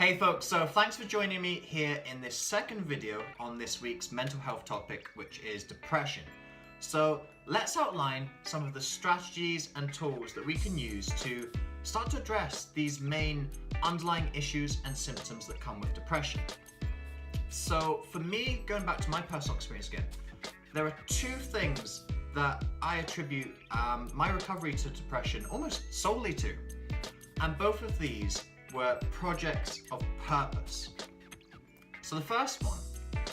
Hey folks, so thanks for joining me here in this second video on this week's mental health topic, which is depression. So let's outline some of the strategies and tools that we can use to start to address these main underlying issues and symptoms that come with depression. So for me, going back to my personal experience again, there are two things that I attribute my recovery to depression almost solely to. And both of these were projects of purpose. So the first one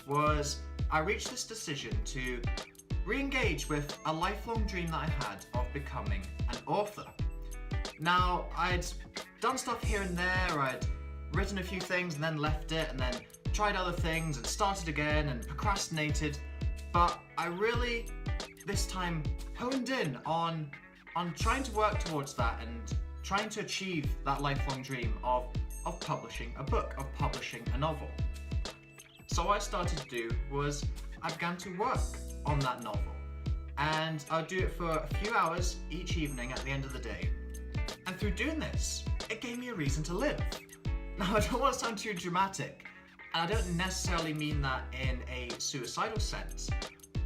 was I reached this decision to re-engage with a lifelong dream that I had of becoming an author. Now, I'd done stuff here and there, I'd written a few things and then left it and then tried other things and started again and procrastinated, but I really this time honed in on trying to work towards that and trying to achieve that lifelong dream of publishing a book, of publishing a novel. So what I started to do was I began to work on that novel, and I would do it for a few hours each evening at the end of the day. And through doing this, it gave me a reason to live. Now, I don't want to sound too dramatic, and I don't necessarily mean that in a suicidal sense,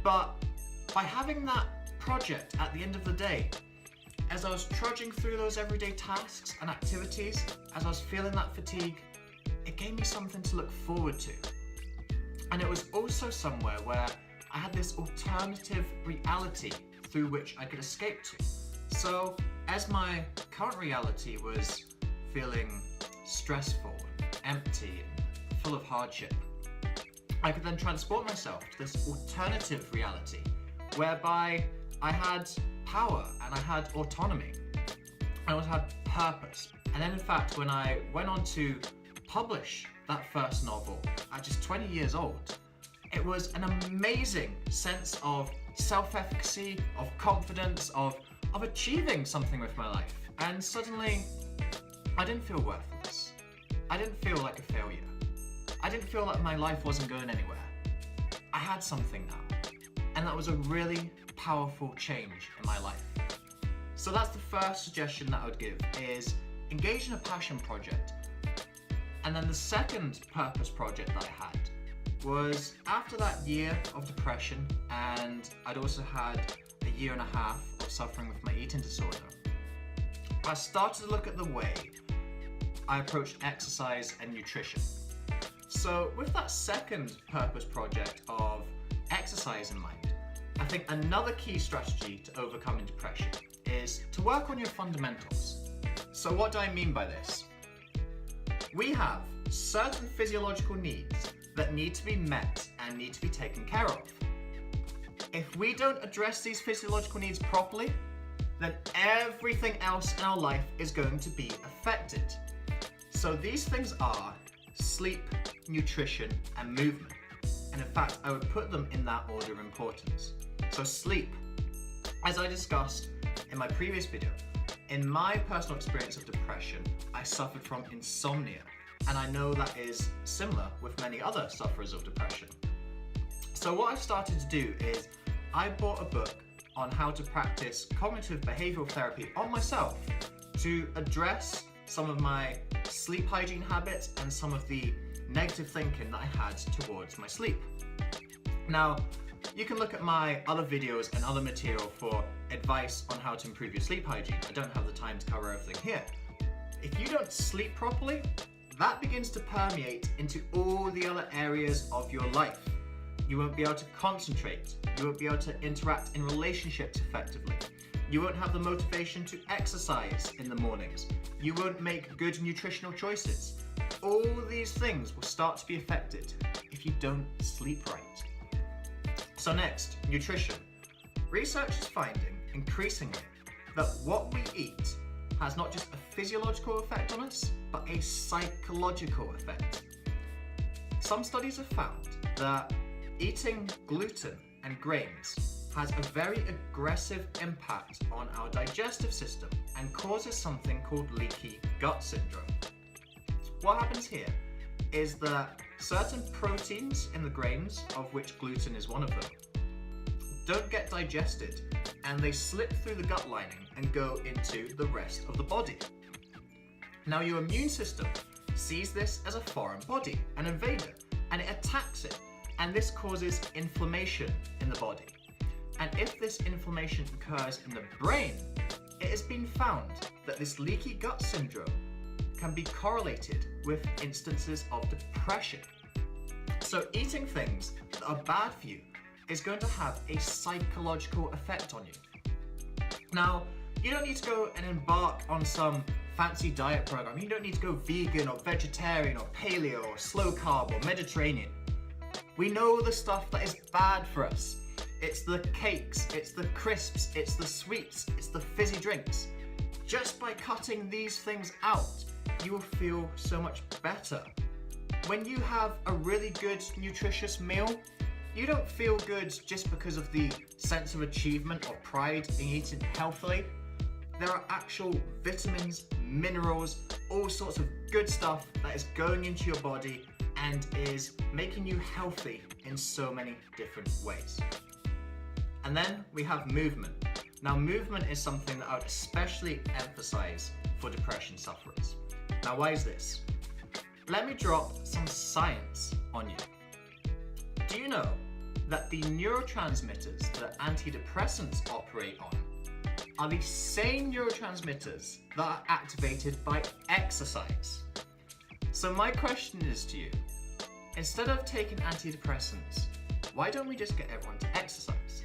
but by having that project at the end of the day, as I was trudging through those everyday tasks and activities, as I was feeling that fatigue, it gave me something to look forward to. And it was also somewhere where I had this alternative reality through which I could escape to. So as my current reality was feeling stressful and empty and full of hardship, I could then transport myself to this alternative reality whereby I had power and I had autonomy. I also had purpose. And then in fact, when I went on to publish that first novel at just 20 years old, it was an amazing sense of self-efficacy, of confidence, of achieving something with my life. And suddenly, I didn't feel worthless. I didn't feel like a failure. I didn't feel like my life wasn't going anywhere. I had something now. And that was a really powerful change in my life. So that's the first suggestion that I would give, is engage in a passion project. And then the second purpose project that I had was after that year of depression, and I'd also had a year and a half of suffering with my eating disorder, I started to look at the way I approached exercise and nutrition. So with that second purpose project of exercise in mind, I think another key strategy to overcoming depression is to work on your fundamentals. So what do I mean by this? We have certain physiological needs that need to be met and need to be taken care of. If we don't address these physiological needs properly, then everything else in our life is going to be affected. So these things are sleep, nutrition, and movement. And in fact, I would put them in that order of importance. So sleep, as I discussed in my previous video, in my personal experience of depression, I suffered from insomnia. And I know that is similar with many other sufferers of depression. So what I started to do is I bought a book on how to practice cognitive behavioral therapy on myself to address some of my sleep hygiene habits and some of the negative thinking that I had towards my sleep. Now, you can look at my other videos and other material for advice on how to improve your sleep hygiene. I don't have the time to cover everything here. If you don't sleep properly, that begins to permeate into all the other areas of your life. You won't be able to concentrate. You won't be able to interact in relationships effectively. You won't have the motivation to exercise in the mornings. You won't make good nutritional choices. All these things will start to be affected if you don't sleep right. So next, nutrition. Research is finding increasingly that what we eat has not just a physiological effect on us, but a psychological effect. Some studies have found that eating gluten and grains has a very aggressive impact on our digestive system and causes something called leaky gut syndrome. What happens here is that certain proteins in the grains, of which gluten is one of them, don't get digested and they slip through the gut lining and go into the rest of the body. Now your immune system sees this as a foreign body, an invader, and it attacks it. And this causes inflammation in the body. And if this inflammation occurs in the brain, it has been found that this leaky gut syndrome can be correlated with instances of depression. So eating things that are bad for you is going to have a psychological effect on you. Now, you don't need to go and embark on some fancy diet program. You don't need to go vegan or vegetarian or paleo or slow carb or Mediterranean. We know the stuff that is bad for us. It's the cakes, it's the crisps, it's the sweets, it's the fizzy drinks. Just by cutting these things out, you will feel so much better. When you have a really good, nutritious meal, you don't feel good just because of the sense of achievement or pride in eating healthily. There are actual vitamins, minerals, all sorts of good stuff that is going into your body and is making you healthy in so many different ways. And then we have movement. Now, movement is something that I would especially emphasize for depression sufferers. Now, why is this? Let me drop some science on you. Do you know that the neurotransmitters that antidepressants operate on are the same neurotransmitters that are activated by exercise? So my question is to you, instead of taking antidepressants, why don't we just get everyone to exercise?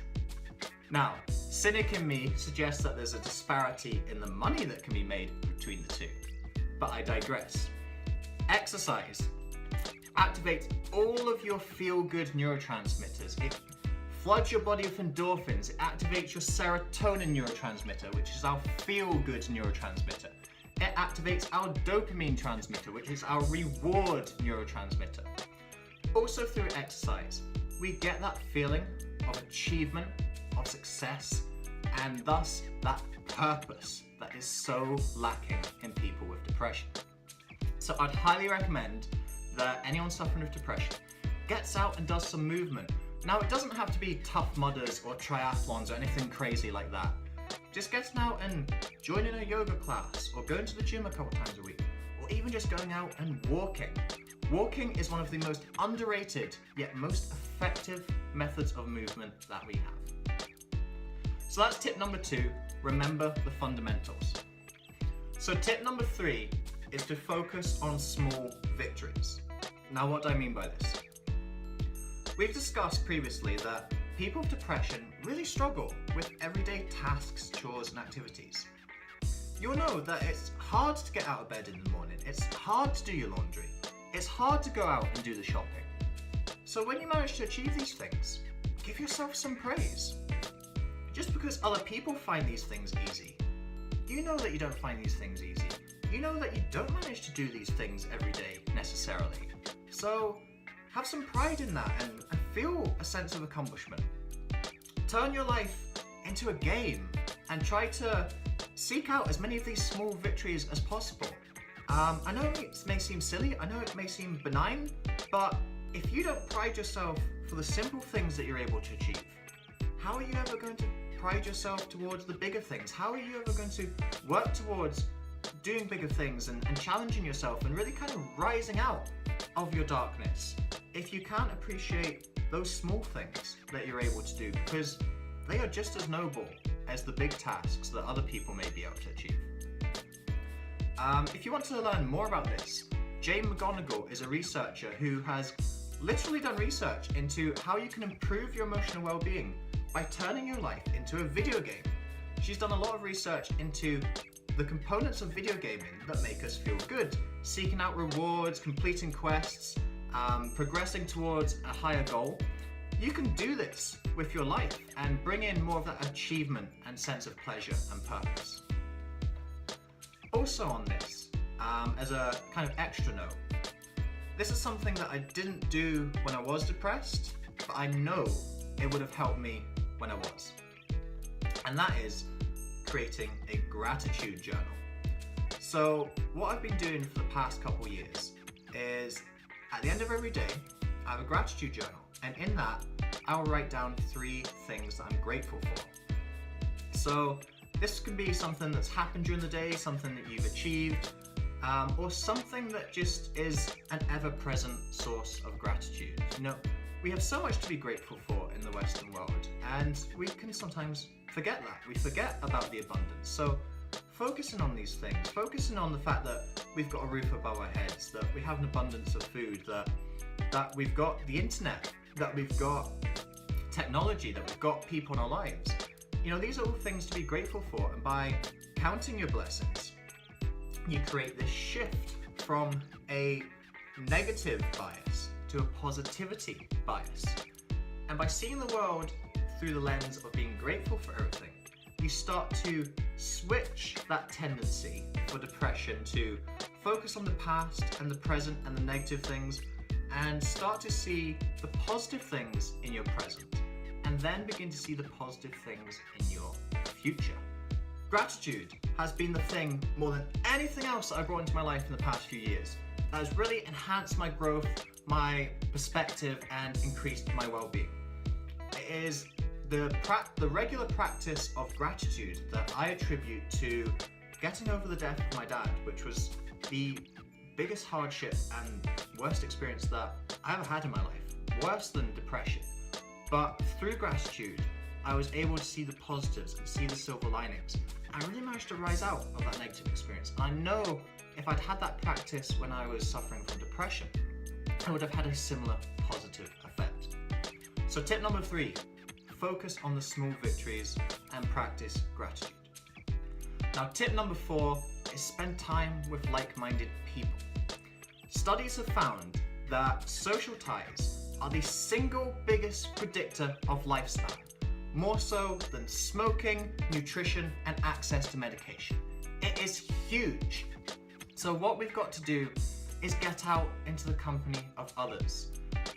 Now, cynic in me suggests that there's a disparity in the money that can be made between the two, but I digress. Exercise activates all of your feel-good neurotransmitters. It floods your body with endorphins. It activates your serotonin neurotransmitter, which is our feel-good neurotransmitter. It activates our dopamine transmitter, which is our reward neurotransmitter. Also through exercise, we get that feeling of achievement, of success, and thus that purpose that is so lacking in people with depression. So I'd highly recommend that anyone suffering with depression gets out and does some movement. Now, it doesn't have to be Tough Mudders or triathlons or anything crazy like that. Just getting out and joining a yoga class or going to the gym a couple times a week, or even just going out and walking. Walking is one of the most underrated yet most effective methods of movement that we have. So that's tip number 2, remember the fundamentals. So tip number 3 is to focus on small victories. Now, what do I mean by this? We've discussed previously that people with depression really struggle with everyday tasks, chores, and activities. You'll know that it's hard to get out of bed in the morning, it's hard to do your laundry, it's hard to go out and do the shopping. So when you manage to achieve these things, give yourself some praise. Just because other people find these things easy, you know that you don't find these things easy. You know that you don't manage to do these things every day necessarily. So have some pride in that and feel a sense of accomplishment. Turn your life into a game and try to seek out as many of these small victories as possible. I know it may seem silly, I know it may seem benign, but if you don't pride yourself for the simple things that you're able to achieve, how are you ever going to pride yourself towards the bigger things? How are you ever going to work towards doing bigger things and challenging yourself and really kind of rising out of your darkness if you can't appreciate those small things that you're able to do, because they are just as noble as the big tasks that other people may be able to achieve. If you want to learn more about this, McGonigal is a researcher who has literally done research into how you can improve your emotional well-being by turning your life into a video game. She's done a lot of research into the components of video gaming that make us feel good, seeking out rewards, completing quests, progressing towards a higher goal. You can do this with your life and bring in more of that achievement and sense of pleasure and purpose. Also on this, as a kind of extra note, this is something that I didn't do when I was depressed, but I know it would have helped me when I was. And that is creating a gratitude journal. So what I've been doing for the past couple years is at the end of every day, I have a gratitude journal. And in that, I'll write down 3 things that I'm grateful for. So this can be something that's happened during the day, something that you've achieved. or something that just is an ever-present source of gratitude. You know, we have so much to be grateful for in the Western world, and we can sometimes forget that. We forget about the abundance. So focusing on these things, focusing on the fact that we've got a roof above our heads, that we have an abundance of food, that we've got the internet, that we've got technology, that we've got people in our lives. You know, these are all things to be grateful for, and by counting your blessings, you create this shift from a negative bias to a positivity bias. And by seeing the world through the lens of being grateful for everything, you start to switch that tendency for depression to focus on the past and the present and the negative things, and start to see the positive things in your present, and then begin to see the positive things in your future. Gratitude has been the thing more than anything else that I brought into my life in the past few years that has really enhanced my growth, my perspective, and increased my well-being. It is the regular practice of gratitude that I attribute to getting over the death of my dad, which was the biggest hardship and worst experience that I ever had in my life, worse than depression. But through gratitude, I was able to see the positives and see the silver linings. I really managed to rise out of that negative experience. And I know if I'd had that practice when I was suffering from depression, I would have had a similar positive effect. So tip number 3, focus on the small victories and practice gratitude. Now, tip number 4 is spend time with like-minded people. Studies have found that social ties are the single biggest predictor of lifespan, more so than smoking, nutrition, and access to medication. It is huge. So what we've got to do is get out into the company of others.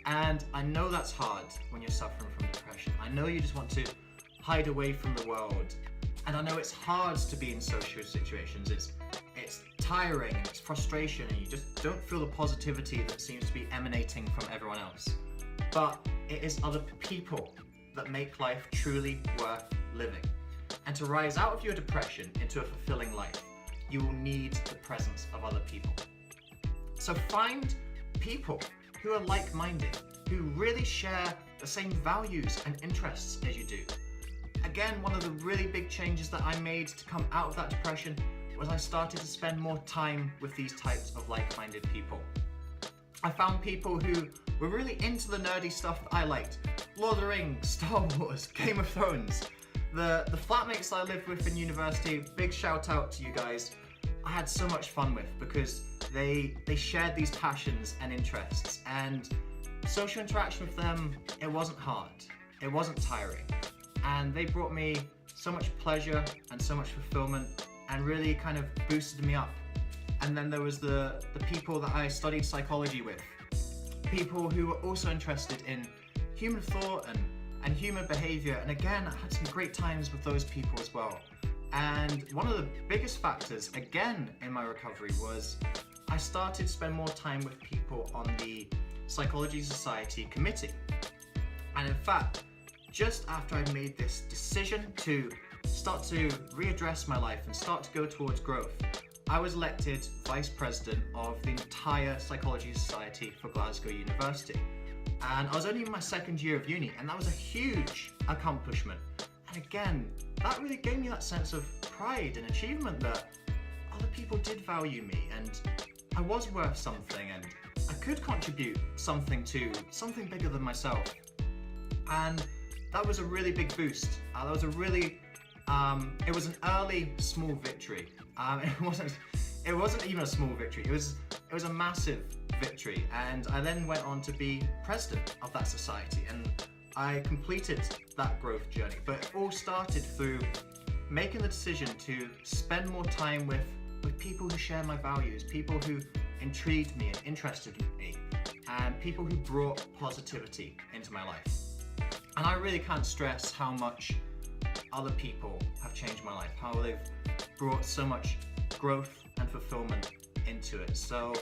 And I know that's hard when you're suffering from depression. I know you just want to hide away from the world. And I know it's hard to be in social situations. It's tiring, and it's frustration, and you just don't feel the positivity that seems to be emanating from everyone else. But it is other people that make life truly worth living. And to rise out of your depression into a fulfilling life, you will need the presence of other people. So find people who are like-minded, who really share the same values and interests as you do. Again, one of the really big changes that I made to come out of that depression was I started to spend more time with these types of like-minded people. I found people who were really into the nerdy stuff that I liked. Lord of the Rings, Star Wars, Game of Thrones. The flatmates I lived with in university, big shout out to you guys. I had so much fun with because they shared these passions and interests, and social interaction with them, it wasn't hard, it wasn't tiring, and they brought me so much pleasure and so much fulfillment and really kind of boosted me up. And then there was the people that I studied psychology with, people who were also interested in human thought and human behavior, and again, I had some great times with those people as well. And one of the biggest factors, again, in my recovery was I started to spend more time with people on the Psychology Society committee. And in fact, just after I made this decision to start to readdress my life and start to go towards growth, I was elected Vice President of the entire Psychology Society for Glasgow University. And I was only in my second year of uni, and that was a huge accomplishment. And again, that really gave me that sense of pride and achievement that other people did value me, and I was worth something, and I could contribute something to something bigger than myself. And that was a really big boost. That was a really, it was an early small victory. It wasn't even a small victory. It was a massive victory. And I then went on to be president of that society, and I completed that growth journey. But it all started through making the decision to spend more time with people who share my values, people who intrigued me and interested me, and people who brought positivity into my life. And I really can't stress how much other people have changed my life, how they've brought so much growth and fulfillment into it. So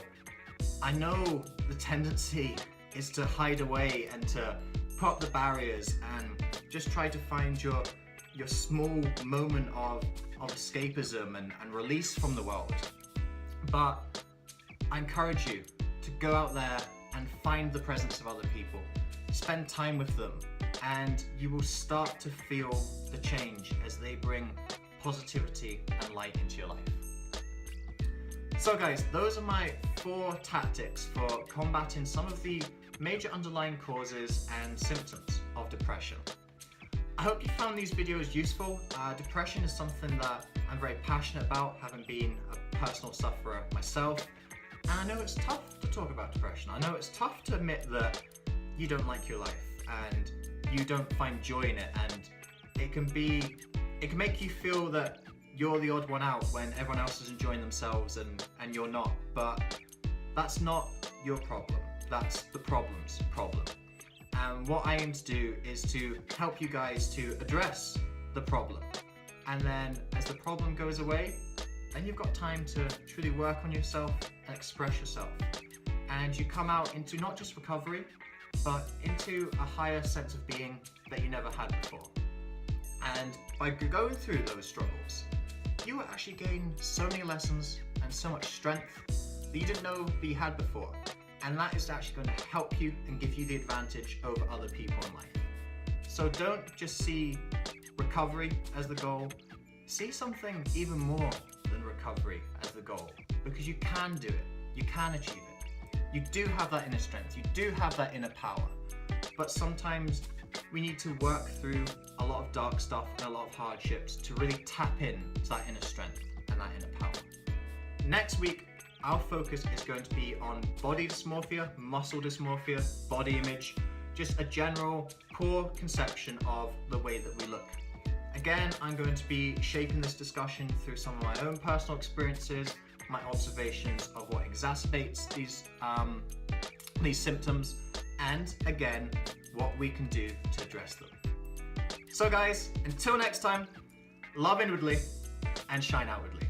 I know the tendency is to hide away and to put up the barriers and just try to find your small moment of escapism and release from the world. But I encourage you to go out there and find the presence of other people. Spend time with them, and you will start to feel the change as they bring positivity and light into your life. So guys, those are my 4 tactics for combating some of the major underlying causes and symptoms of depression. I hope you found these videos useful. Depression is something that I'm very passionate about, having been a personal sufferer myself. And I know it's tough to talk about depression. I know it's tough to admit that you don't like your life and you don't find joy in it, and it can make you feel that you're the odd one out when everyone else is enjoying themselves and you're not. But that's not your problem. That's the problem's problem. And what I aim to do is to help you guys to address the problem. And then as the problem goes away, then you've got time to truly work on yourself and express yourself. And you come out into not just recovery, but into a higher sense of being that you never had before. And by going through those struggles, you will actually gain so many lessons and so much strength that you didn't know that you had before. And that is actually going to help you and give you the advantage over other people in life. So don't just see recovery as the goal. See something even more than recovery as the goal, because you can do it. You can achieve it. You do have that inner strength. You do have that inner power. But sometimes we need to work through a lot of dark stuff and a lot of hardships to really tap in to that inner strength and that inner power. Next week, our focus is going to be on body dysmorphia, muscle dysmorphia, body image, just a general core conception of the way that we look. Again, I'm going to be shaping this discussion through some of my own personal experiences, my observations of what exacerbates these symptoms, and again, what we can do to address them. So guys, until next time, love inwardly and shine outwardly.